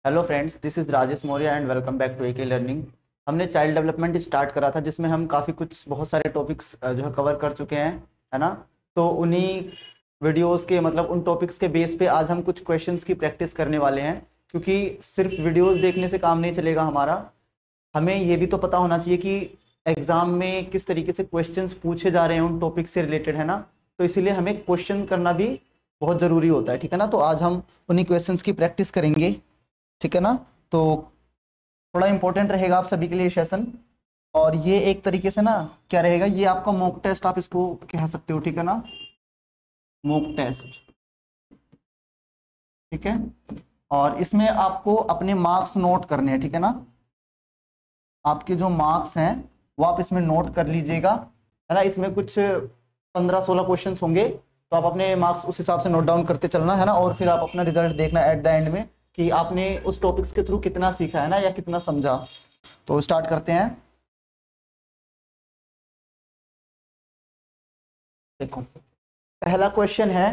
Hello friends, this is Rajesh Maurya and welcome back to AK learning. हमने child development start करा था जिसमें हम काफ़ी कुछ बहुत सारे टॉपिक्स जो है कवर कर चुके हैं, है ना। तो उन्हीं वीडियोस के मतलब उन टॉपिक्स के बेस पे आज हम कुछ क्वेश्चंस की प्रैक्टिस करने वाले हैं, क्योंकि सिर्फ वीडियोस देखने से काम नहीं चलेगा हमारा। हमें ये भी तो पता होना चाहिए कि एग्जाम में किस तरीके से क्वेश्चंस पूछे जा रहे हैं उन टॉपिक से रिलेटेड, है ना। तो इसीलिए हमें क्वेश्चन करना भी बहुत ज़रूरी होता है, ठीक है ना। तो आज हम उन्हीं क्वेश्चंस की प्रैक्टिस करेंगे, ठीक है ना। तो थोड़ा इंपॉर्टेंट रहेगा आप सभी के लिए सेशन। और ये एक तरीके से ना क्या रहेगा, ये आपका मॉक टेस्ट आप इसको कह सकते हो, ठीक है ना, मॉक टेस्ट, ठीक है। और इसमें आपको अपने मार्क्स नोट करने हैं, ठीक है ना। आपके जो मार्क्स हैं वो आप इसमें नोट कर लीजिएगा, है ना। इसमें कुछ 15-16 क्वेश्चंस होंगे, तो आप अपने मार्क्स उस हिसाब से नोट डाउन करते चलना, है ना। और फिर आप अपना रिजल्ट देखना एट द एंड में कि आपने उस टॉपिक्स के थ्रू कितना सीखा, है ना, या कितना समझा। तो स्टार्ट करते हैं। देखो, पहला क्वेश्चन है,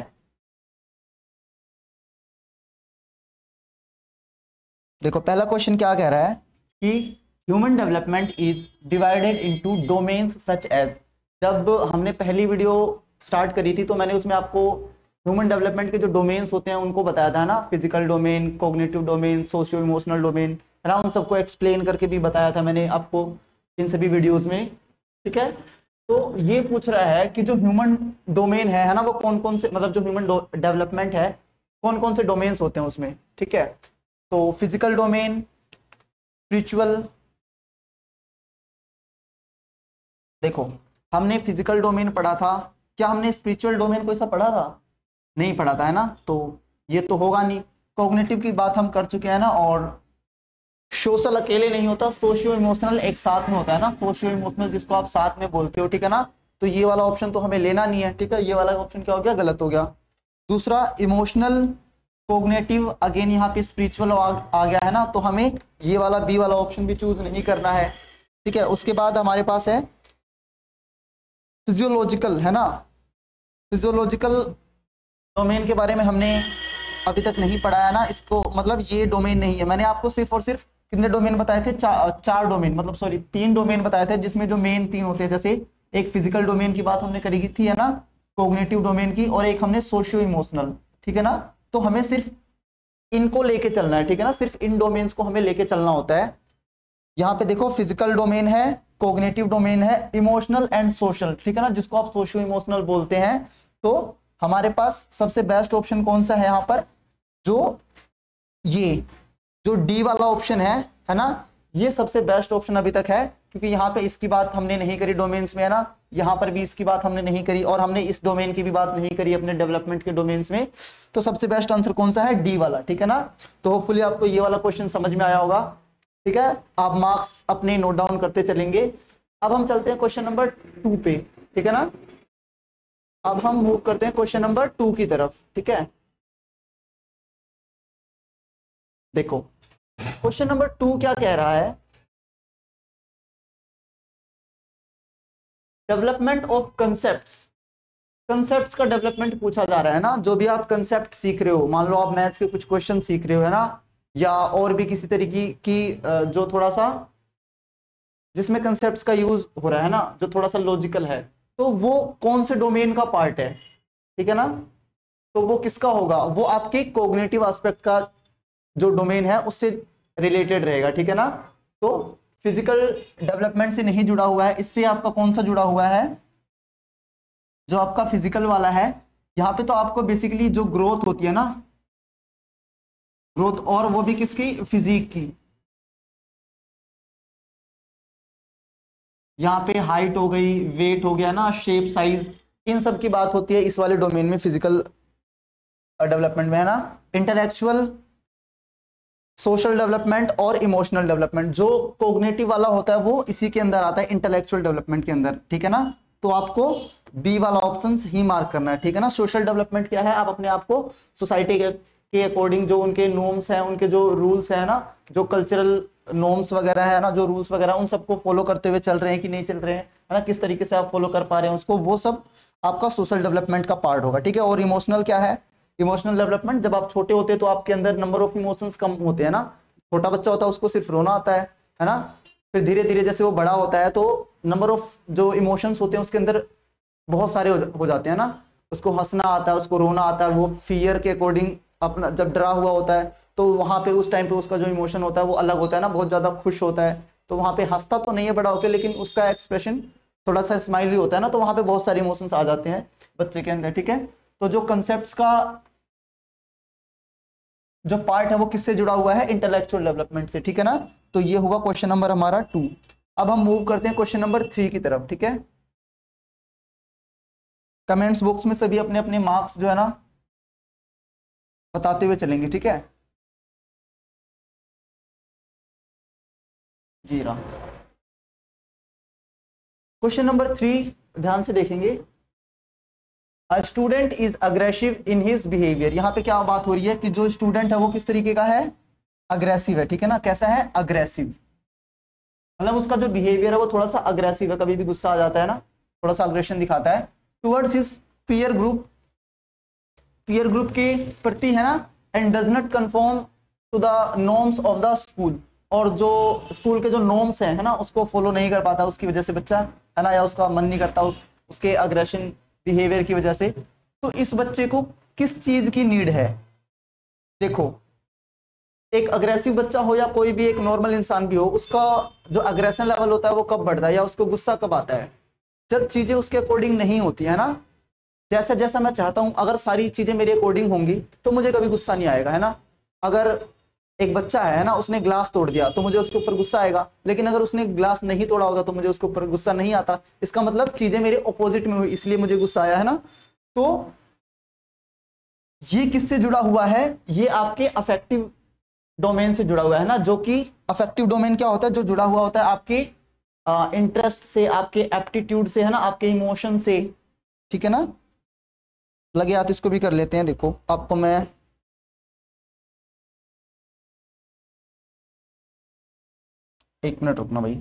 देखो पहला क्वेश्चन क्या कह रहा है कि human development is divided into domains such as. जब हमने पहली वीडियो स्टार्ट करी थी तो मैंने उसमें आपको ह्यूमन डेवलपमेंट के जो डोमेन्स होते हैं उनको बताया था ना, physical domain, cognitive domain, socio emotional domain, है ना। उन सबको एक्सप्लेन करके भी बताया था मैंने आपको इन सभी वीडियोस में, ठीक है। तो ये पूछ रहा है कि जो ह्यूमन डोमेन है ना, वो कौन कौन से, मतलब जो ह्यूमन डेवलपमेंट है कौन कौन से डोमेन्स होते हैं उसमें, ठीक है। तो फिजिकल डोमेन, स्पिरिचुअल, देखो हमने फिजिकल डोमेन पढ़ा था, क्या हमने स्पिरिचुअल डोमेन को ऐसा पढ़ा था? नहीं पढ़ा था, है ना। तो ये तो होगा नहीं। कॉग्निटिव की बात हम कर चुके हैं ना। और सोशल अकेले नहीं होता, सोशियो इमोशनल एक साथ में होता है ना, सोशियो इमोशनल जिसको आप साथ में बोलते हो, ठीक है ना। तो ये वाला ऑप्शन तो हमें लेना नहीं है, ठीक है। ये वाला ऑप्शन क्या हो गया, गलत हो गया। दूसरा इमोशनल, कॉग्निटिव, अगेन यहाँ पे स्पिरिचुअल आ गया, है ना। तो हमें ये वाला बी वाला ऑप्शन भी चूज नहीं करना है, ठीक है। उसके बाद हमारे पास है फिजियोलॉजिकल, है ना। फिजियोलॉजिकल डोमेन के बारे में हमने अभी तक नहीं पढ़ा है ना, इसको मतलब ये डोमेन नहीं है। मैंने आपको सिर्फ और सिर्फ कितने डोमेन बताए थे, चार डोमेन, मतलब सॉरी 3 डोमेन बताए थे, जिसमें जो मेन 3 होते हैं, जैसे एक फिजिकल डोमेन की बात हमने करी थी, है ना, कॉग्निटिव डोमेन की, और एक हमने सोशियो इमोशनल, ठीक है ना। तो हमें सिर्फ इनको लेके चलना है, ठीक है ना। सिर्फ इन डोमेन्स को हमें लेके चलना होता है। यहाँ पे देखो फिजिकल डोमेन है, कॉग्निटिव डोमेन है, इमोशनल एंड सोशल, ठीक है ना, जिसको आप सोशियो इमोशनल बोलते हैं। तो हमारे पास सबसे बेस्ट ऑप्शन कौन सा है यहाँ पर, ये जो डी वाला ऑप्शन है ना, ये सबसे बेस्ट ऑप्शन अभी तक है, क्योंकि यहाँ पे इसकी बात हमने नहीं करी डोमेन्स में, है ना। यहाँ पर भी इसकी बात हमने नहीं करी, और हमने इस डोमेन की भी बात नहीं करी अपने डेवलपमेंट के डोमेन्स में। तो सबसे बेस्ट आंसर कौन सा है, डी वाला, ठीक है ना। तो होपफुली आपको ये वाला क्वेश्चन समझ में आया होगा, ठीक है। आप मार्क्स अपने नोट डाउन करते चलेंगे। अब हम चलते हैं क्वेश्चन नंबर 2 पे, ठीक है ना। अब हम मूव करते हैं क्वेश्चन नंबर 2 की तरफ, ठीक है। देखो क्वेश्चन नंबर 2 क्या कह रहा है, डेवलपमेंट ऑफ कंसेप्ट्स। कंसेप्ट्स का डेवलपमेंट पूछा जा रहा है ना। जो भी आप कंसेप्ट सीख रहे हो, मान लो आप मैथ्स के कुछ क्वेश्चन सीख रहे हो, है ना, या और भी किसी तरीके की जो थोड़ा सा जिसमें कंसेप्ट्स का यूज हो रहा है ना, जो थोड़ा सा लॉजिकल है, तो वो कौन से डोमेन का पार्ट है, ठीक है ना। तो वो किसका होगा, वो आपके कॉग्निटिव एस्पेक्ट का जो डोमेन है उससे रिलेटेड रहेगा, ठीक है ना। तो फिजिकल डेवलपमेंट से नहीं जुड़ा हुआ है, इससे आपका कौन सा जुड़ा हुआ है, जो आपका फिजिकल वाला है। यहाँ पे तो आपको बेसिकली जो ग्रोथ होती है ना, ग्रोथ, और वो भी किसकी, फिजिक की। यहाँ पे हाइट हो गई, वेट हो गया ना, शेप, साइज, इन सब की बात होती है इस वाले डोमेन में, फिजिकल डेवलपमेंट में, है ना। इंटेलेक्चुअल, सोशल डेवलपमेंट और इमोशनल डेवलपमेंट, जो कॉग्निटिव वाला होता है वो इसी के अंदर आता है, इंटेलेक्चुअल डेवलपमेंट के अंदर, ठीक है ना। तो आपको बी वाला ऑप्शन ही मार्क करना है, ठीक है ना। सोशल डेवलपमेंट क्या है, आप अपने आप को सोसाइटी के अकॉर्डिंग जो उनके नॉर्म्स हैं, उनके जो रूल्स है ना, जो कल्चरल नॉर्म्स वगैरह है ना, जो रूल्स वगैरह, उन सबको फॉलो करते हुए चल रहे हैं कि नहीं चल रहे हैं, है ना, किस तरीके से आप फॉलो कर पा रहे हैं उसको, वो सब आपका सोशल डेवलपमेंट का पार्ट होगा, ठीक है। और इमोशनल क्या है, इमोशनल डेवलपमेंट, जब आप छोटे होते हैं तो आपके अंदर नंबर ऑफ इमोशंस कम होते हैं ना, छोटा बच्चा होता है उसको सिर्फ रोना आता है ना। फिर धीरे धीरे जैसे वो बड़ा होता है तो नंबर ऑफ जो इमोशंस होते हैं उसके अंदर बहुत सारे हो जाते हैं ना। उसको हंसना आता है, उसको रोना आता है, वो फियर के अकॉर्डिंग अपना जब डरा हुआ होता है तो वहां पे उस टाइम पे उसका जो इमोशन होता है वो अलग होता है ना, बहुत ज्यादा खुश होता है तो वहां पे हंसता तो नहीं है बड़ा होकर, लेकिन उसका एक्सप्रेशन थोड़ा सा स्माइली होता है ना, तो वहां पे बहुत सारे इमोशंस आ जाते हैं बच्चे के अंदर। ठीक है, तो जो कंसेप्ट का जो पार्ट है वो किससे जुड़ा हुआ है, इंटेलेक्चुअल डेवलपमेंट से। ठीक है ना, तो ये हुआ क्वेश्चन नंबर हमारा 2। अब हम मूव करते हैं क्वेश्चन नंबर 3 की तरफ। ठीक है, कमेंट्स बॉक्स में सभी अपने अपने मार्क्स जो है ना बताते हुए चलेंगे। ठीक है जी राम। क्वेश्चन नंबर 3 ध्यान से देखेंगे। A student is aggressive in his behaviour. यहाँ पे क्या बात हो रही है कि जो स्टूडेंट है वो किस तरीके का है, अग्रेसिव है। ठीक है ना, कैसा है, अग्रेसिव, मतलब उसका जो बिहेवियर है वो थोड़ा सा अग्रेसिव है, कभी भी गुस्सा आ जाता है ना, थोड़ा सा अग्रेशन दिखाता है towards his peer group, peer group के प्रति है ना, and does not conform to the norms of the school, और जो स्कूल के जो नॉर्म्स हैं है ना उसको फॉलो नहीं कर पाता, उसकी वजह से बच्चा है ना, या उसका मन नहीं करता उसके अग्रेशन बिहेवियर की वजह से। तो इस बच्चे को किस चीज की नीड है, देखो एक अग्रेसिव बच्चा हो या कोई भी एक नॉर्मल इंसान भी हो, उसका जो अग्रेशन लेवल होता है वो कब बढ़ता है या उसको गुस्सा कब आता है, जब चीजें उसके अकॉर्डिंग नहीं होती है ना। जैसा जैसा मैं चाहता हूं, अगर सारी चीजें मेरे अकॉर्डिंग होंगी तो मुझे कभी गुस्सा नहीं आएगा है ना। अगर एक बच्चा है ना, उसने ग्लास तोड़ दिया तो मुझे उसके ऊपर गुस्सा आएगा, लेकिन अगर उसने ग्लास नहीं तोड़ा होगा तो मुझे उसके ऊपर गुस्सा नहीं आता। इसका मतलब चीजें मेरे ऑपोजिट में हुई इसलिए मुझे गुस्सा आया है ना। तो ये किससे जुड़ा हुआ है, ये आपके अफेक्टिव डोमेन से जुड़ा हुआ है ना, जो कि अफेक्टिव डोमेन क्या होता है, जो जुड़ा हुआ होता है आपके इंटरेस्ट से, आपके एप्टीट्यूड से है ना, आपके इमोशन से। ठीक है ना, लगे हाथ इसको भी कर लेते हैं। देखो आपको मैं एक मिनट रुकना भाई।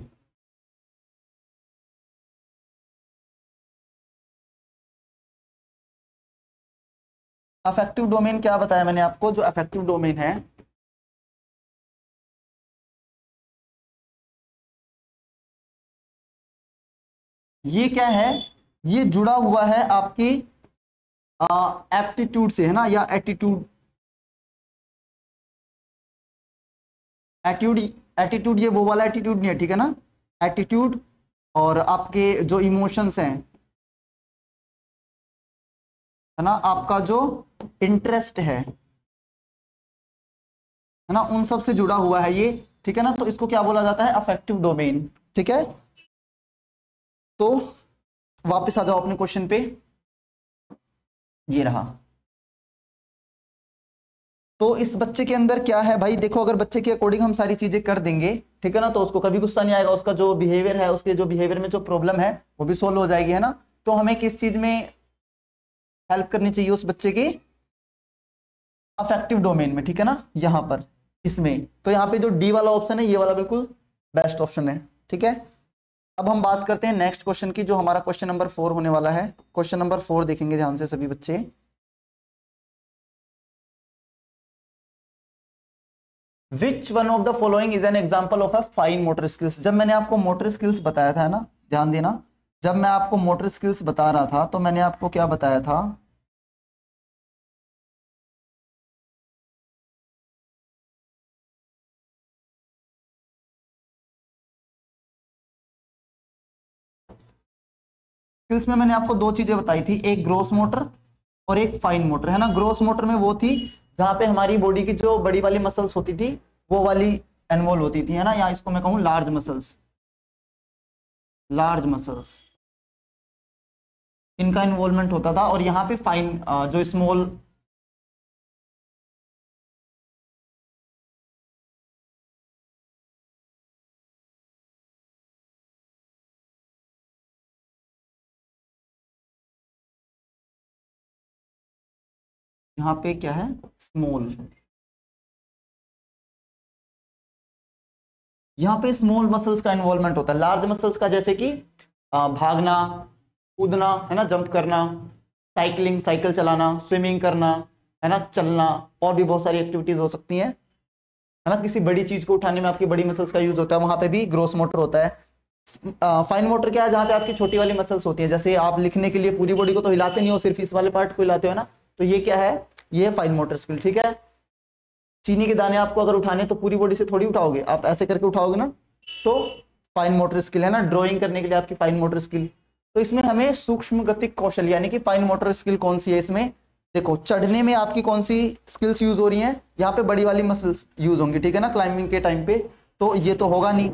अफेक्टिव डोमेन क्या बताया मैंने आपको, जो अफेक्टिव डोमेन है ये क्या है, ये जुड़ा हुआ है आपकी एप्टीट्यूड से है ना, या एटीट्यूड, एटीट्यूड, एटीट्यूड ये वो वाला एटीट्यूड नहीं है। ठीक है ना, एटीट्यूड और आपके जो इमोशंस हैं है ना, आपका जो इंटरेस्ट है ना, उन सब से जुड़ा हुआ है ये। ठीक है ना, तो इसको क्या बोला जाता है, अफेक्टिव डोमेन। ठीक है, तो वापस आ जाओ अपने क्वेश्चन पे, ये रहा। तो इस बच्चे के अंदर क्या है भाई, देखो अगर बच्चे के अकॉर्डिंग हम सारी चीजें कर देंगे ठीक है ना, तो उसको कभी गुस्सा नहीं आएगा, उसका जो बिहेवियर है, उसके जो बिहेवियर में जो प्रॉब्लम है वो भी सोल्व हो जाएगी है ना। तो हमें किस चीज में हेल्प करनी चाहिए उस बच्चे के, अफेक्टिव डोमेन में। ठीक है ना, यहाँ पर इसमें तो यहाँ पे जो डी वाला ऑप्शन है ये वाला बिल्कुल बेस्ट ऑप्शन है। ठीक है, अब हम बात करते हैं नेक्स्ट क्वेश्चन की, जो हमारा क्वेश्चन नंबर 4 होने वाला है। क्वेश्चन नंबर 4 देखेंगे ध्यान से सभी बच्चे। Which one of the following is an example of a fine motor skills. जब मैंने आपको मोटर स्किल्स बताया था है ना, ध्यान देना, जब मैं आपको मोटर स्किल्स बता रहा था तो मैंने आपको क्या बताया था, स्किल्स में मैंने आपको दो चीजें बताई थी, एक ग्रोस मोटर और एक फाइन मोटर है ना। ग्रोस मोटर में वो थी जहां पे हमारी बॉडी की जो बड़ी वाली मसल्स होती थी वो वाली इन्वॉल्व होती थी है ना, या इसको मैं कहूँ लार्ज मसल्स, लार्ज मसल्स इनका इन्वॉल्वमेंट होता था। और यहाँ पे फाइन जो स्मॉल, यहाँ पे क्या है, स्मॉल, यहाँ पे स्मॉल मसल्स का इन्वॉल्वमेंट होता है। लार्ज मसल्स का जैसे कि भागना, कूदना है ना, जंप करना, साइकिलिंग, साइकिल चलाना, स्विमिंग करना है ना, चलना, और भी बहुत सारी एक्टिविटीज हो सकती हैं। है ना, किसी बड़ी चीज को उठाने में आपकी बड़ी मसल्स का यूज होता है, वहां पे भी ग्रोस मोटर होता है। फाइन मोटर क्या है, जहाँ पे आपकी छोटी वाली मसल्स होती है, जैसे आप लिखने के लिए पूरी बॉडी को तो हिलाते नहीं हो, सिर्फ इस वाले पार्ट को हिलाते हो ना, तो ये क्या है, ये फाइन मोटर स्किल, ठीक है। चीनी के दाने आपको अगर उठाने तो पूरी बॉडी से थोड़ी उठाओगे, आप ऐसे करके उठाओगे ना, तो फाइन मोटर स्किल है ना। ड्राइंग करने के लिए आपकी फाइन मोटर स्किल, तो इसमें हमें सूक्ष्म गतिक कौशल यानी कि फाइन मोटर स्किल कौन सी है इसमें, देखो चढ़ने में आपकी कौन सी स्किल्स यूज हो रही हैं, यहाँ पे बड़ी वाली मसल्स यूज होंगी, ठीक है ना, क्लाइंबिंग के टाइम पे, तो ये तो होगा नहीं,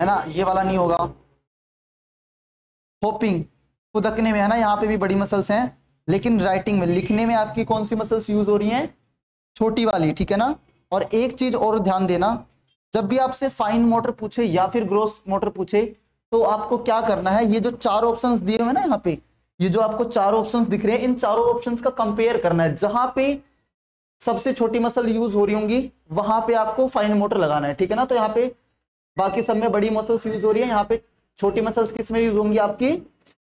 है ना, ये वाला नहीं होगा। होपिंग, खुदकने में, है ना, यहाँ पे भी बड़ी मसल्स हैं, लेकिन राइटिंग में, लिखने में आपकी कौन सी मसल्स यूज हो रही हैं, छोटी वाली, ठीक है ना। और एक चीज और ध्यान देना, जब भी आपसे फाइन मोटर पूछे या फिर ग्रोस मोटर पूछे, तो आपको क्या करना है, ये जो चार ऑप्शंस दिए हुए हैं ना यहाँ पे, ये जो आपको चार ऑप्शंस दिख रहे हैं, इन चारों ऑप्शंस का कंपेयर करना है, जहां पे सबसे छोटी मसल यूज हो रही होंगी वहां पे आपको फाइन मोटर लगाना है, ठीक है ना। तो यहाँ पे बाकी सब में बड़ी मसल्स यूज हो रही है, यहाँ पे छोटी मसल्स किस में यूज होंगी, आपकी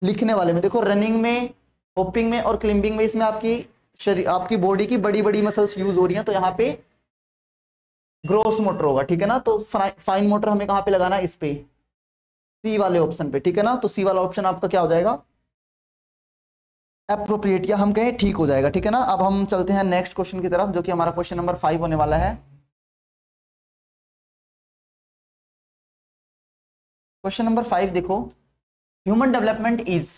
लिखने वाले में। देखो रनिंग में, होपिंग में और क्लिंबिंग में, इसमें आपकी शरीर, आपकी बॉडी की बड़ी बड़ी मसल्स यूज हो रही हैं, तो यहाँ पे ग्रोस मोटर होगा, ठीक है ना। तो फाइन मोटर हमें कहाँ पे लगाना है, इस पे, सी वाले ऑप्शन पे, ठीक है ना। तो सी वाला ऑप्शन आपका क्या हो जाएगा, एप्रोप्रिएट, या हम कहें ठीक हो जाएगा, ठीक है ना। अब हम चलते हैं नेक्स्ट क्वेश्चन की तरफ, जो कि हमारा क्वेश्चन नंबर 5 होने वाला है। क्वेश्चन नंबर 5 देखो, ह्यूमन डेवलपमेंट इज,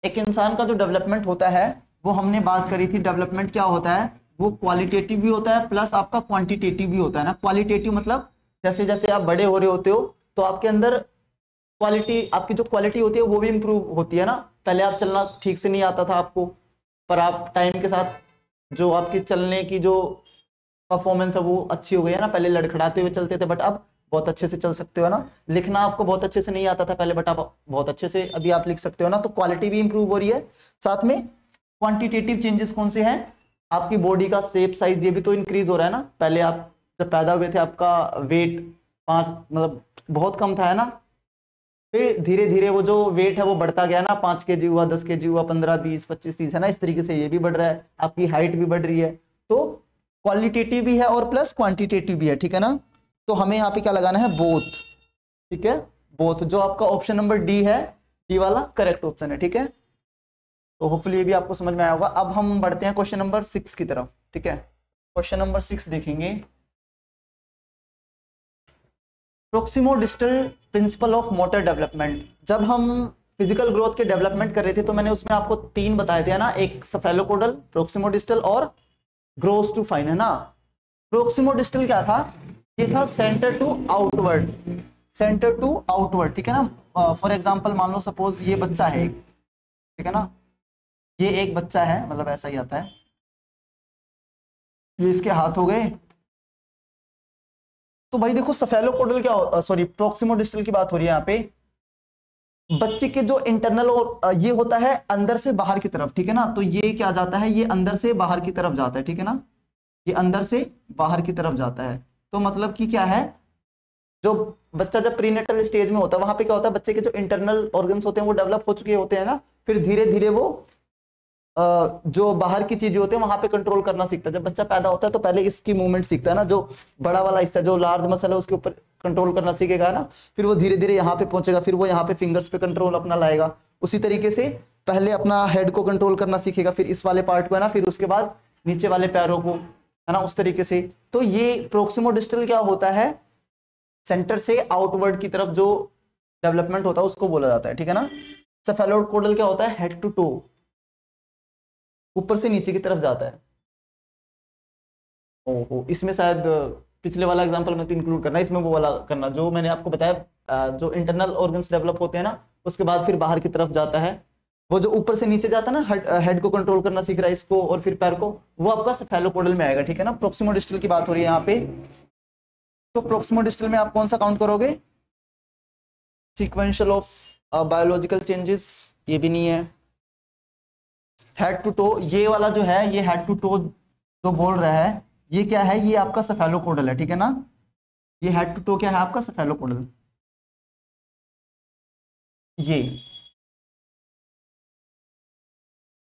एक इंसान का जो डेवलपमेंट होता है, वो हमने बात करी थी, डेवलपमेंट क्या होता है, वो क्वालिटेटिव भी होता है प्लस आपका क्वांटिटेटिव भी होता है ना। क्वालिटेटिव मतलब जैसे जैसे आप बड़े हो रहे होते हो, तो आपके अंदर क्वालिटी, आपकी जो क्वालिटी होती है वो भी इंप्रूव होती है ना। पहले आप चलना ठीक से नहीं आता था आपको, पर आप टाइम के साथ जो आपकी चलने की जो परफॉर्मेंस है वो अच्छी हो गई है ना। पहले लड़खड़ाते हुए चलते थे, बट अब बहुत अच्छे से चल सकते हो ना। लिखना आपको बहुत अच्छे से नहीं आता था पहले, बट आप बहुत अच्छे से अभी आप लिख सकते हो ना। तो क्वालिटी भी इंप्रूव हो रही है, साथ में क्वांटिटेटिव चेंजेस कौन से हैं, आपकी बॉडी का शेप साइज ये भी तो इंक्रीज हो रहा है ना। पहले आप जब पैदा हुए थे आपका वेट 5 मतलब बहुत कम था, है ना। फिर धीरे धीरे वो जो वेट है वो बढ़ता गया ना, 5 kg हुआ, 10 kg हुआ, 15, 20, 25, 30, है ना। इस तरीके से ये भी बढ़ रहा है, आपकी हाइट भी बढ़ रही है। तो क्वालिटेटिव भी है और प्लस क्वांटिटेटिव भी है, ठीक है ना। तो हमें यहाँ पे क्या लगाना है, बोथ, ठीक है, बोथ, जो आपका ऑप्शन नंबर डी है, डी वाला करेक्ट ऑप्शन है, ठीक है। तो होपफुली ये भी आपको समझ में आया होगा। अब हम बढ़ते हैं क्वेश्चन नंबर 6 की तरफ, ठीक है। क्वेश्चन नंबर 6 देखेंगे, प्रोक्सिमोडिस्टल प्रिंसिपल ऑफ मोटर डेवलपमेंट। जब हम फिजिकल ग्रोथ के डेवलपमेंट कर रहे थे, तो मैंने उसमें आपको 3 बताए थे, है ना, एक सफेलोकोडल, प्रोक्सिमोडिस्टल और ग्रोस टू फाइन, है ना। प्रोक्सिमोडिस्टल क्या था, ये था centre to outward, centre to outward, ठीक है ना। फॉर एग्जांपल मान लो सपोज ये बच्चा है, ठीक है ना, ये एक बच्चा है, मतलब ऐसा ही आता है, ये इसके हाथ हो गए। तो भाई देखो सफेलोकोडल क्या, सॉरी प्रोक्सिमोडिस्टल की बात हो रही है यहाँ पे, बच्चे के जो इंटरनल और ये होता है अंदर से बाहर की तरफ, ठीक है ना। तो ये क्या जाता है, ये अंदर से बाहर की तरफ जाता है, ठीक है ना, ये अंदर से बाहर की तरफ जाता है। तो मतलब कि क्या है, जो बच्चा जब प्रीनेटल स्टेज में होता है, वहां पे क्या होता है, बच्चे के जो इंटरनल ऑर्गन्स होते हैं वो डेवलप हो चुके होते हैं ना। फिर धीरे धीरे वो जो बाहर की चीजें होती है वहां पे कंट्रोल करना सीखता है। जब बच्चा पैदा होता है तो पहले इसकी मूवमेंट सीखता है ना, जो बड़ा वाला हिस्सा, जो लार्ज मसल है उसके ऊपर कंट्रोल करना सीखेगा ना। फिर वो धीरे धीरे यहाँ पे पहुंचेगा, फिर वो यहाँ पे फिंगर्स पे कंट्रोल अपना लाएगा। उसी तरीके से पहले अपना हेड को कंट्रोल करना सीखेगा, फिर इस वाले पार्ट को, है ना, फिर उसके बाद नीचे वाले पैरों को, है ना, उस तरीके से। तो ये प्रोक्सिमोडिस्टल क्या होता है, सेंटर से आउटवर्ड की तरफ जो डेवलपमेंट होता है उसको बोला जाता है, ठीक है ना। सेफेलोकोडल क्या होता है, हेड टू टो, ऊपर से नीचे की तरफ जाता है। ओहो, इसमें शायद पिछले वाला एग्जांपल में तो इंक्लूड करना, इसमें वो वाला करना जो मैंने आपको बताया, जो इंटरनल ऑर्गन्स डेवलप होते हैं ना, उसके बाद फिर बाहर की तरफ जाता है। वो जो ऊपर से नीचे जाता है ना, हेड को कंट्रोल करना सीख रहा है, इसको और फिर पैर को, वो आपका सेफेलोकोडल में आएगा, ठीक है ना। प्रोक्सिमोडिस्टल की बात हो रही है यहाँ पे। तो प्रोक्सिमोडिस्टल में आप कौन सा काउंट करोगे, सीक्वेंशियल ऑफ बायोलॉजिकल चेंजेस, ये भी नहीं है। हेड टू टो, ये वाला जो है, ये हेड टू टो जो बोल रहा है, ये क्या है, ये आपका सेफेलोकोडल है, ठीक है ना। ये हेड टू टो क्या है आपका, सेफेलोकोडल। ये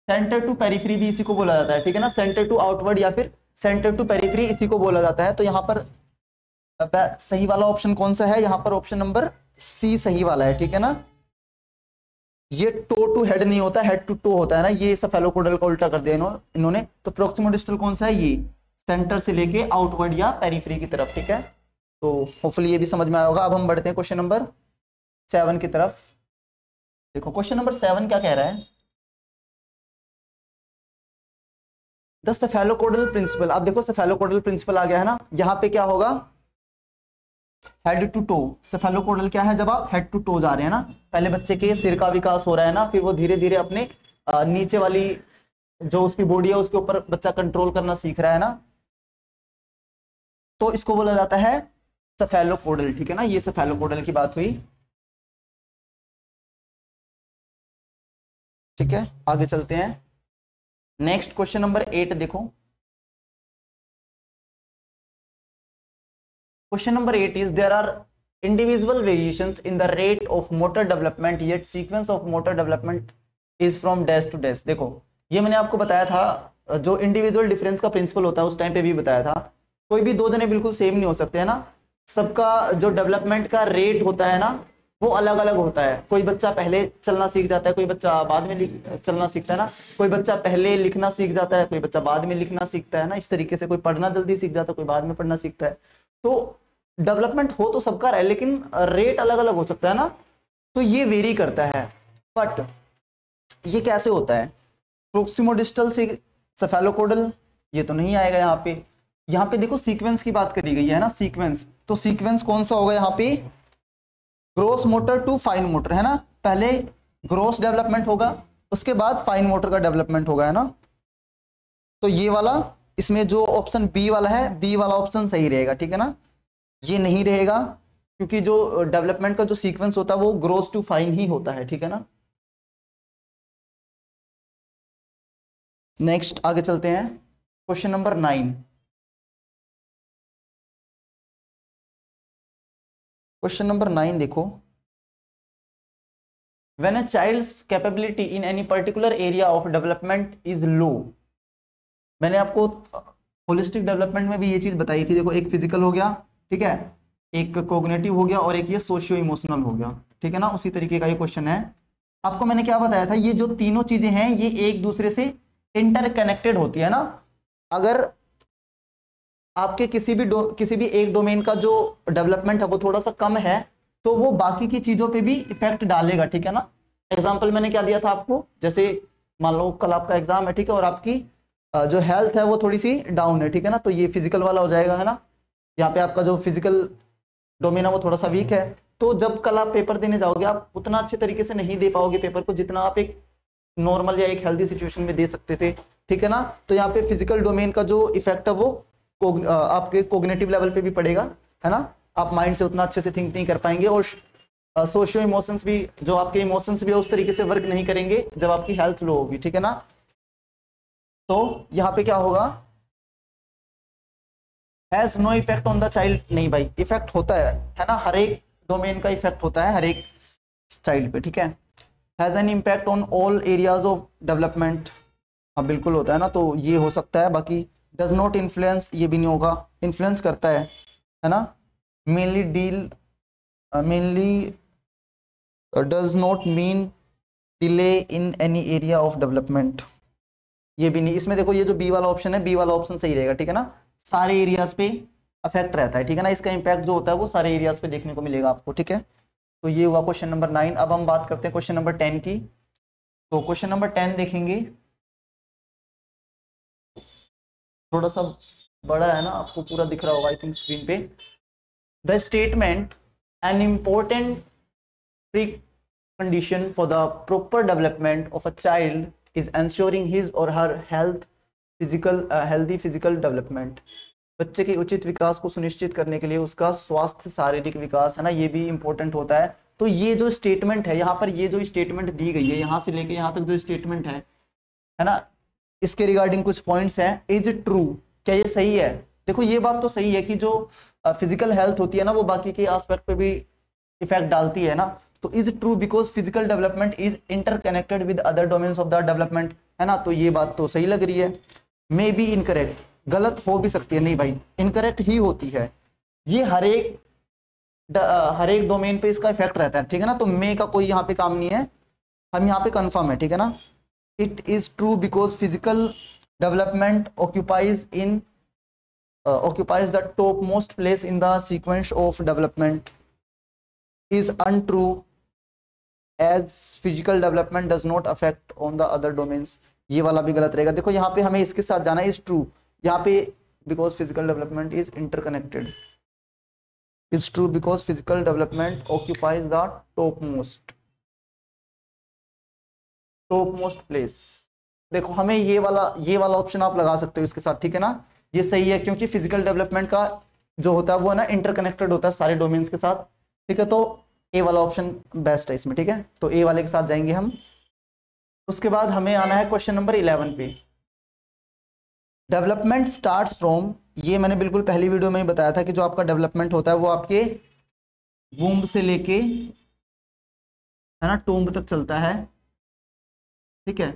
सेंटर टू पेरिफेरी भी इसी को बोला जाता है, ठीक है ना। सेंटर टू आउटवर्ड या फिर सेंटर टू पेरिफेरी इसी को बोला जाता है। तो यहाँ पर सही वाला ऑप्शन कौन सा है, यहाँ पर ऑप्शन नंबर सी सही वाला है, ठीक है ना। ये टो टू हेड नहीं होता, हेड टू टो होता है ना, ये सेफेलोपोडल का उल्टा कर दिया इन्होंने। तो प्रोक्सिमो डिस्टल कौन सा है, ये सेंटर से लेके आउटवर्ड या पेरिफेरी की तरफ, ठीक है। तो होपफुली ये भी समझ में आया होगा। अब हम बढ़ते हैं क्वेश्चन नंबर 7 की तरफ। देखो क्वेश्चन नंबर 7 क्या कह रहा है, द सेफेलोपोडल प्रिंसिपल। अब देखो सेफेलोपोडल प्रिंसिपल आ गया है ना, यहाँ पे क्या होगा, हेड टू टो। सेफेलोपोडल क्या है, जब आप हेड टू टो जा रहे हैं ना, पहले बच्चे के सिर का विकास हो रहा है ना, फिर वो धीरे धीरे अपने नीचे वाली जो उसकी बॉडी है उसके ऊपर बच्चा कंट्रोल करना सीख रहा है ना, तो इसको बोला जाता है सेफेलोपोडल, ठीक है ना। ये सेफेलोपोडल की बात हुई, ठीक है। आगे चलते हैं, नेक्स्ट क्वेश्चन नंबर 8 देखो। Question number 8 is there are individual variations in the rate of motor development yet sequence of motor development is from dash to dash। देखो ये मैंने आपको बताया था, जो इंडिविजुअल डिफरेंस का प्रिंसिपल होता है उस टाइम पे भी बताया था, कोई भी दो जने बिल्कुल सेम नहीं हो सकते है ना, सबका जो डेवलपमेंट का रेट होता है ना वो अलग अलग होता है। कोई बच्चा पहले चलना सीख जाता है, कोई बच्चा बाद में चलना सीखता है ना, कोई बच्चा पहले लिखना सीख जाता है, कोई बच्चा बाद में लिखना सीखता है ना, इस तरीके से कोई पढ़ना जल्दी सीख जाता है, कोई बाद में पढ़ना सीखता है। तो डेवलपमेंट हो तो सबका रहा है, लेकिन रेट अलग अलग हो सकता है ना, तो ये वेरी करता है। बट ये कैसे होता है, प्रोक्सिमो डिस्टल से सेफेलोपोडल, ये तो नहीं आएगा यहाँ पे। यहाँ पे देखो सीक्वेंस की बात करी गई है ना, सीक्वेंस, तो सीक्वेंस कौन सा होगा यहाँ पे, gross motor to fine motor है ना, पहले ग्रोस डेवलपमेंट होगा उसके बाद फाइन मोटर का डेवलपमेंट होगा, है ना। तो ये वाला, इसमें जो ऑप्शन बी वाला है, बी वाला ऑप्शन सही रहेगा, ठीक है ना। ये नहीं रहेगा क्योंकि जो डेवलपमेंट का जो सीक्वेंस होता है वो ग्रोस टू फाइन ही होता है, ठीक है ना। नेक्स्ट आगे चलते हैं, क्वेश्चन नंबर 9। क्वेश्चन नंबर 9 देखो, when a child's capability in any particular area of development is low. मैंने आपको होलिस्टिक डेवलपमेंट में भी ये चीज बताई थी। देखो एक फिजिकल हो गया, ठीक है, एक कोग्निटिव हो गया और एक ये सोशियो इमोशनल हो गया, ठीक है ना। उसी तरीके का ये क्वेश्चन है। आपको मैंने क्या बताया था, ये जो तीनों चीजें हैं ये एक दूसरे से इंटरकनेक्टेड होती है ना। अगर आपके किसी भी एक डोमेन का जो डेवलपमेंट है वो थोड़ा सा कम है तो वो बाकी की चीजों पे भी इफेक्ट डालेगा, ठीक है ना। एग्जाम्पल मैंने क्या दिया था आपको, जैसे मान लो कल आपका एग्जाम है, ठीक है, और आपकी जो हेल्थ है वो थोड़ी सी डाउन है, ठीक है ना, तो ये फिजिकल वाला हो जाएगा, है ना। यहाँ पे आपका जो फिजिकल डोमेन है वो थोड़ा सा वीक है, तो जब कल आप पेपर देने जाओगे आप उतना अच्छे तरीके से नहीं दे पाओगे पेपर को जितना आप एक नॉर्मल या एक हेल्दी सिचुएशन में दे सकते थे, ठीक है ना। तो यहाँ पे फिजिकल डोमेन का जो इफेक्ट है वो आपके कोग्निटिव लेवल पे भी पड़ेगा, है ना। आप माइंड से उतना अच्छे से थिंक नहीं कर पाएंगे और सोशियो इमोशंस भी, जो आपके इमोशंस भी उस तरीके से वर्क नहीं करेंगे जब आपकी हेल्थ लो होगी, ठीक है ना। तो यहाँ पे क्या होगा, has no effect on the child. नहीं भाई, इफेक्ट होता है ना, हर एक डोमेन का इफेक्ट होता है हर एक चाइल्ड पे, ठीक है। Has an impact on all areas of development, हाँ बिल्कुल होता है ना, तो ये हो सकता है। बाकी डज नॉट इन्फ्लुएंस, ये भी नहीं होगा, इन्फ्लुएंस करता है ना। Mainly does not mean delay in any area of development, ये भी नहीं। इसमें देखो ये जो बी वाला ऑप्शन है, बी वाला ऑप्शन सही रहेगा, ठीक है ना। सारे एरियाज पे अफेक्ट रहता है, ठीक है ना, इसका इंपैक्ट जो होता है वो सारे एरियाज पे देखने को मिलेगा आपको, ठीक है। तो ये हुआ क्वेश्चन नंबर 9। अब हम बात करते हैं क्वेश्चन नंबर 10 की। तो क्वेश्चन नंबर 10 देखेंगे, थोड़ा सा बड़ा है ना, आपको पूरा दिख रहा होगा आई थिंक स्क्रीन पे। The statement an important pre condition for the proper development of a child is ensuring his और हर हेल्दी फिजिकल डेवलपमेंट। बच्चे के उचित विकास को सुनिश्चित करने के लिए उसका स्वास्थ्य शारीरिक विकास, है ना, ये भी इंपॉर्टेंट होता है। तो ये जो स्टेटमेंट है यहाँ पर, ये जो स्टेटमेंट दी गई है यहाँ से लेके यहाँ तक जो स्टेटमेंट है ना, इसके रिगार्डिंग कुछ पॉइंट्स हैं। इज ट्रू, क्या ये सही है। देखो ये बात तो सही है कि जो फिजिकल हेल्थ होती है ना वो बाकी के एस्पेक्ट पे भी इफेक्ट डालती है ना। तो is true because physical development is interconnected with other domains of the development, है ना, तो ये बात तो सही लग रही है। मे बी इनकरेक्ट, गलत हो भी सकती है, नहीं भाई इनकरेक्ट ही होती है। ये हर एक डोमेन पे इसका इफेक्ट रहता है, ठीक है ना। तो मे का कोई यहाँ पे काम नहीं है, हम यहाँ पे कंफर्म है, ठीक है ना। It is true because physical development occupies the topmost place in the sequence of development is untrue as physical development does not affect on the other domains। ये वाला भी गलत रहेगा। देखो यहाँ पे हमें इसके साथ जाना है, is true, यहाँ पे because physical development is interconnected, is true because physical development occupies the topmost place। देखो हमें ये वाला ऑप्शन आप लगा सकते हो इसके साथ, ठीक है ना। ये सही है क्योंकि फिजिकल डेवलपमेंट का जो होता है वो है ना इंटरकनेक्टेड होता है सारे डोमेन्स के साथ, ठीक है। तो ए वाला ऑप्शन बेस्ट है इसमें, ठीक है। तो ए वाले के साथ जाएंगे हम। उसके बाद हमें आना है क्वेश्चन नंबर 11 पे। डेवलपमेंट स्टार्ट्स फ्रॉम, ये मैंने बिल्कुल पहली वीडियो में ही बताया था कि जो आपका डेवलपमेंट होता है वो आपके वूम्ब से लेके है ना टूम्ब तक चलता है, ठीक है।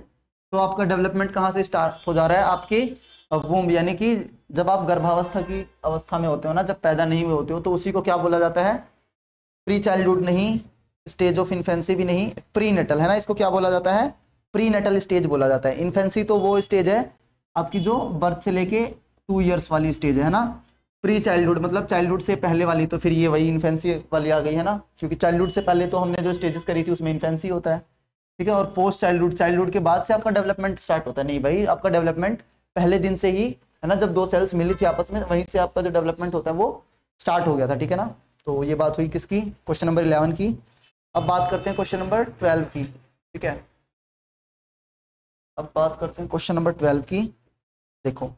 तो आपका डेवलपमेंट कहाँ से स्टार्ट हो जा रहा है, आपके वूम्ब, यानी कि जब आप गर्भावस्था की अवस्था में होते हो ना, जब पैदा नहीं हुए होते हो, तो उसी को क्या बोला जाता है, प्री चाइल्डहुड नहीं, स्टेज ऑफ इन्फेंसी भी नहीं, प्री नेटल, है ना। इसको क्या बोला जाता है, प्री नेटल स्टेज बोला जाता है। इन्फेंसी तो वो स्टेज है आपकी जो बर्थ से लेके 2 इयर्स वाली स्टेज है ना। प्री चाइल्डहुड मतलब चाइल्डहुड से पहले वाली, तो फिर ये वही इन्फेंसी वाली आ गई है ना, क्योंकि चाइल्डहुड से पहले तो हमने जो स्टेजेस करी थी उसमें इन्फेंसी होता है, ठीक है। और पोस्ट चाइल्डहुड, चाइल्डहुड के बाद से आपका डेवलपमेंट स्टार्ट होता है। नहीं भाई, आपका डेवलपमेंट पहले दिन से ही है ना, जब 2 सेल्स मिली थी आपस में, वहीं से आपका जो डेवलपमेंट होता है वो स्टार्ट हो गया था, ठीक है ना। तो ये बात हुई किसकी, क्वेश्चन नंबर 11 की। अब बात करते हैं क्वेश्चन नंबर 12 की, ठीक है। अब बात करते हैं क्वेश्चन नंबर 12 की। देखो,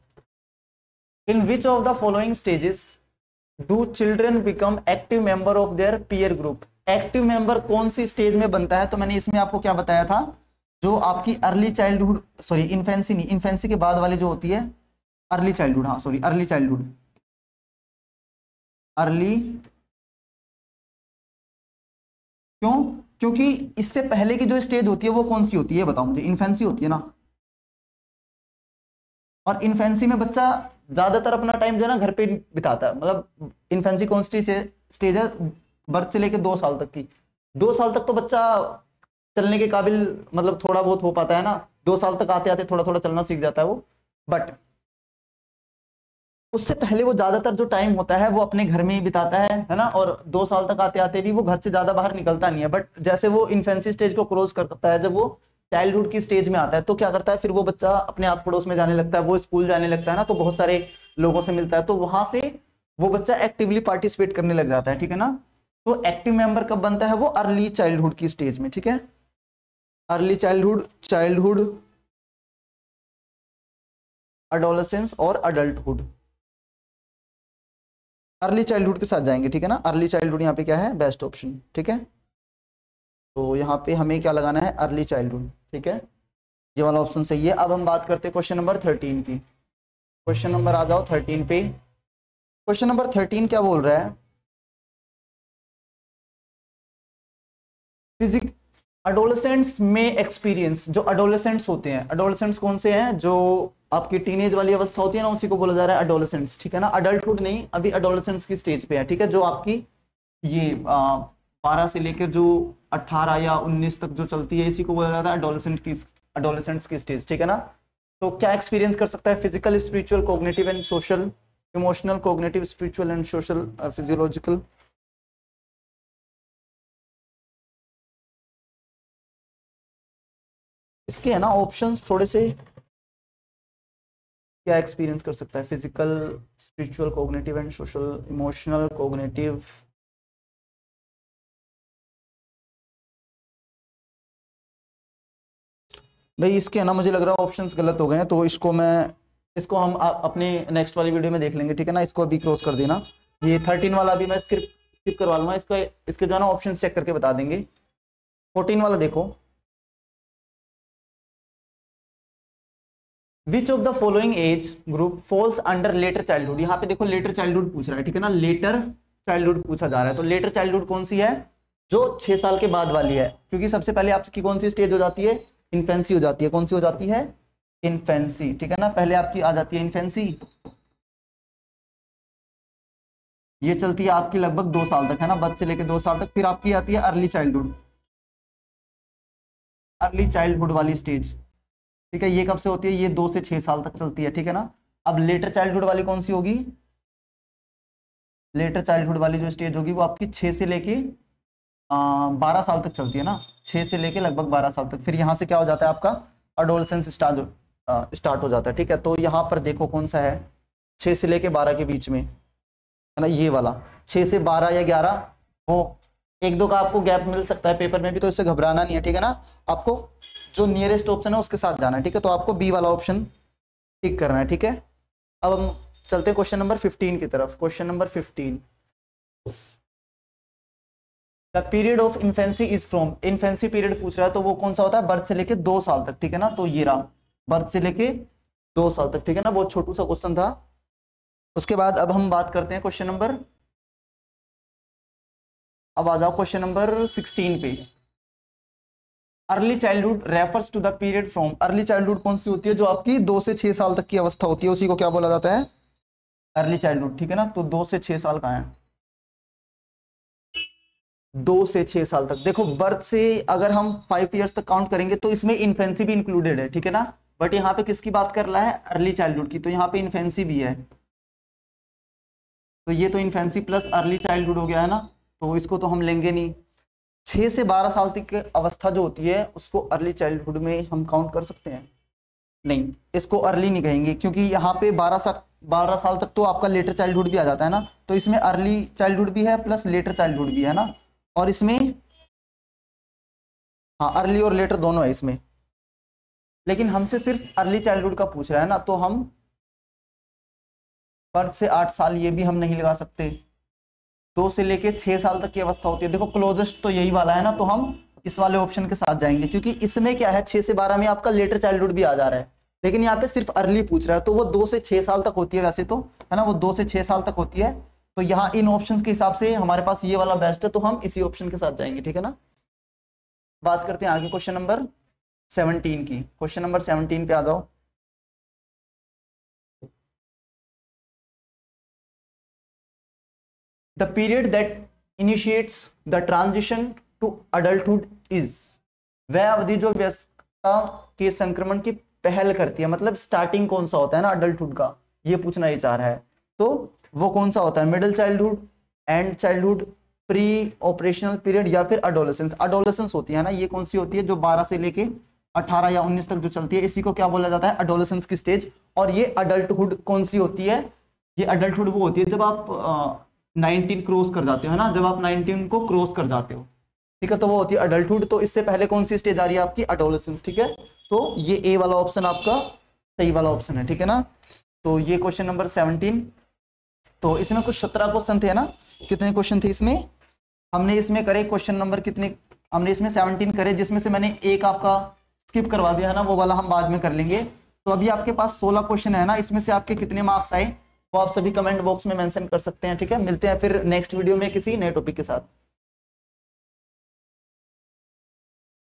in which of the following stages do children become active member of their peer group. Active member कौन सी स्टेज में बनता है, तो मैंने इसमें आपको क्या बताया था, जो आपकी अर्ली चाइल्डहुड, सॉरी इन्फेंसी नहीं, इन्फेंसी के बाद वाली जो होती है अर्ली चाइल्डहुड, हाँ सॉरी अर्ली चाइल्डहुड, अर्ली, क्यों, क्योंकि इससे पहले की जो स्टेज होती है वो कौन सी होती है बताओ मुझे, इन्फेंसी होती है ना। और इन्फेंसी में बच्चा ज्यादातर अपना टाइम जो है ना घर पे बिताता है, मतलब इन्फेंसी कौन सी स्टेज है, बर्थ से लेके 2 साल तक की। 2 साल तक तो बच्चा चलने के काबिल मतलब थोड़ा बहुत हो पाता है ना, 2 साल तक आते आते थोड़ा थोड़ा चलना सीख जाता है वो, बट उससे पहले वो ज्यादातर जो टाइम होता है वो अपने घर में ही बिताता है ना। और 2 साल तक आते आते भी वो घर से ज्यादा बाहर निकलता नहीं है। बट जैसे वो इन्फेंसी स्टेज को क्रॉस करता है, जब वो चाइल्डहुड की स्टेज में आता है, तो क्या करता है, फिर वो बच्चा अपने आस पड़ोस में जाने लगता है, वो स्कूल जाने लगता है ना, तो बहुत सारे लोगों से मिलता है, तो वहां से वो बच्चा एक्टिवली पार्टिसिपेट करने लग जाता है, ठीक है ना। तो एक्टिव मेंबर कब बनता है, वो अर्ली चाइल्डहुड की स्टेज में, ठीक है। अर्ली चाइल्डहुड, एडोलेसेंस और अडल्टहुड, अर्ली चाइल्डहुड के साथ जाएंगे, ठीक है ना। अर्ली चाइल्डहुड यहाँ पे क्या है, बेस्ट ऑप्शन, ठीक है। तो यहाँ पे हमें क्या लगाना है, अर्ली चाइल्डहुड, ठीक है, ये वाला ऑप्शन सही है। अब हम बात करते हैं क्वेश्चन नंबर 13 की। क्वेश्चन नंबर आ जाओ 13 पे। क्वेश्चन नंबर 13 क्या बोल रहा है, फिजिक एडोलेसेंट्स में एक्सपीरियंस, जो एडोलेसेंट्स होते हैं, एडोलेसेंट्स कौन से हैं, जो आपकी टीनेज वाली अवस्था होती है ना, उसी को बोला जा रहा है एडोलेसेंट्स, ठीक है ना। अडल्टहुड नहीं, अभी एडोलेसेंट्स की स्टेज पे है, ठीक है। जो आपकी ये 12 से लेकर जो 18 या 19 तक जो चलती है, इसी को बोला जाता है एडोलेसेंट्स की स्टेज, ठीक है ना। तो क्या एक्सपीरियंस कर सकता है, physical, spiritual, cognitive and social, emotional, cognitive, spiritual and social, physiological. इसके है ना ऑप्शंस थोड़े से, क्या एक्सपीरियंस कर सकता है, physical, spiritual, cognitive and social, emotional, cognitive, भाई इसके है ना मुझे लग रहा है ऑप्शंस गलत हो गए हैं, तो इसको हम अपने नेक्स्ट वाली वीडियो में देख लेंगे, ठीक है ना। इसको अभी क्रॉस कर देना, ये 13 वाला भी मैं स्किप करवा लूंगा, इसके जो है ना ऑप्शन चेक करके बता देंगे। 14 वाला देखो, विच of the following age group falls under letter childhood. यहाँ पे देखो लेटर चाइल्डहुड पूछ रहा है, ठीक है ना, लेटर चाइल्डहुड पूछा जा रहा है। तो लेटर चाइल्डहुड कौन सी है, जो 6 साल के बाद वाली है, क्योंकि सबसे पहले आपकी कौन सी स्टेज हो जाती है, इन्फेंसी हो जाती है। कौन सी हो जाती है, इन्फेंसी, ठीक है ना, पहले आपकी आ जाती है इन्फेंसी, ये चलती है आपकी लगभग 2 साल तक, है ना, बर्थ से लेके 2 साल तक। फिर आपकी आती है अर्ली चाइल्डहुड, अर्ली चाइल्डहुड वाली स्टेज, ठीक है, ये कब से होती है, ये 2 से 6 साल तक चलती है, ठीक है ना। अब लेटर चाइल्डहुड वाली कौन सी होगी, लेटर चाइल्डहुड वाली जो स्टेज होगी वो आपकी 6 से लेके 12 साल तक चलती है ना, 6 से लेके लगभग 12 साल तक। फिर यहाँ से क्या हो जाता है आपका अडोलसेंस स्टार्ट हो जाता है, ठीक है। तो यहाँ पर देखो कौन सा है, 6 से लेके 12 के बीच में, है ना, ये वाला 6 से 12 या 11, वो 1-2 का आपको गैप मिल सकता है पेपर में भी, तो इससे घबराना नहीं है, ठीक है ना। आपको जो नियरेस्ट ऑप्शन है उसके साथ जाना है, ठीक है। तो आपको बी वाला ऑप्शन टिक करना है, ठीक है। अब हम चलते हैं क्वेश्चन नंबर 15 की तरफ। Question number 15, the period of infancy is from, infancy period पूछ रहा है तो वो कौन सा होता है, बर्थ से लेके 2 साल तक, ठीक है ना। तो ये रहा बर्थ से लेके 2 साल तक, ठीक है ना, बहुत छोटू सा क्वेश्चन था। उसके बाद अब हम बात करते हैं क्वेश्चन नंबर, अब आ जाओ क्वेश्चन नंबर 16 पे। Early childhood refers to the period from, early childhood कौन सी होती है, जो आपकी 2 से 6 साल तक की अवस्था होती है, उसी को क्या बोला जाता है, अर्ली चाइल्डहुड, ठीक है ना। तो 2 से 6 साल का है, 2 से 6 साल तक। देखो बर्थ से अगर हम 5 ईयर्स तक काउंट करेंगे तो इसमें इन्फेंसी भी इंक्लूडेड है, ठीक है ना। बट यहाँ पे किसकी बात कर रहा है, अर्ली चाइल्डहुड की, तो यहाँ पे इन्फेंसी भी है, तो ये तो इन्फेंसी प्लस अर्ली चाइल्डहुड हो गया है ना, तो इसको तो हम लेंगे नहीं। 6 से 12 साल तक की अवस्था जो होती है उसको अर्ली चाइल्डहुड में हम काउंट कर सकते हैं, नहीं इसको अर्ली नहीं कहेंगे, क्योंकि यहाँ पे 12 साल तक तो आपका लेटर चाइल्डहुड भी आ जाता है ना, तो इसमें अर्ली चाइल्डहुड भी है प्लस लेटर चाइल्डहुड भी है ना, और इसमें हाँ अर्ली और लेटर दोनों है इसमें। लेकिन हमसे सिर्फ अर्ली चाइल्डहुड का पूछ रहा है ना, तो हम बर्थ से 8 साल ये भी हम नहीं लगा सकते, 2 से लेके 6 साल तक की अवस्था होती है। देखो क्लोजेस्ट तो यही वाला है ना, तो हम इस वाले ऑप्शन के साथ जाएंगे, क्योंकि इसमें क्या है 6 से 12 में आपका लेटर चाइल्डहुड भी आ जा रहा है, लेकिन यहाँ पे सिर्फ अर्ली पूछ रहा है, तो वो 2 से 6 साल तक होती है वैसे तो, है ना, वो 2 से 6 साल तक होती है। तो यहाँ इन ऑप्शंस के हिसाब से हमारे पास ये वाला बेस्ट है, तो हम इसी ऑप्शन के साथ जाएंगे, ठीक है ना। बात करते हैं आगे क्वेश्चन नंबर 17 की। क्वेश्चन नंबर 17 पे आ जाओ। The period that initiates the transition to adulthood is, वह अवधि जो वयस्कता के संक्रमण की पहल करती है, मतलब स्टार्टिंग कौन सा होता है ना अडल्टहुड का, ये पूछना ये चाह रहा है। तो वो कौन सा होता है, middle childhood, and childhood, pre operational period, या फिर अडोलेसेंस। अडोलेसेंस होती है ना, ये कौन सी होती है, जो 12 से लेके 18 या 19 तक जो चलती है, इसी को क्या बोला जाता है, अडोलेसेंस की स्टेज। और ये अडल्टहुड कौन सी होती है, ये अडल्टहुड वो होती है जब आप 19 क्रॉस कर जाते हो, है ना, जब आप 19 को क्रॉस कर जाते हो, ठीक है, तो वो होती है अडल्टहुड। तो इससे पहले कौन सी स्टेज आ रही है आपकी, अडोलेसेंस, ठीक है। तो ये ए वाला ऑप्शन आपका सही वाला ऑप्शन है, ठीक है ना। तो ये क्वेश्चन नंबर 17। तो इसमें कुछ 17 क्वेश्चन थे ना, कितने क्वेश्चन थे इसमें, हमने इसमें करे क्वेश्चन नंबर कितने, हमने इसमें 17 करे, जिसमें से मैंने एक आपका स्किप करवा दिया है ना, वो वाला हम बाद में कर लेंगे। तो अभी आपके पास 16 क्वेश्चन है ना, इसमें से आपके कितने मार्क्स आए वो आप सभी कमेंट बॉक्स में मेंशन कर सकते हैं, ठीक है। मिलते हैं फिर नेक्स्ट वीडियो में किसी नए टॉपिक के साथ।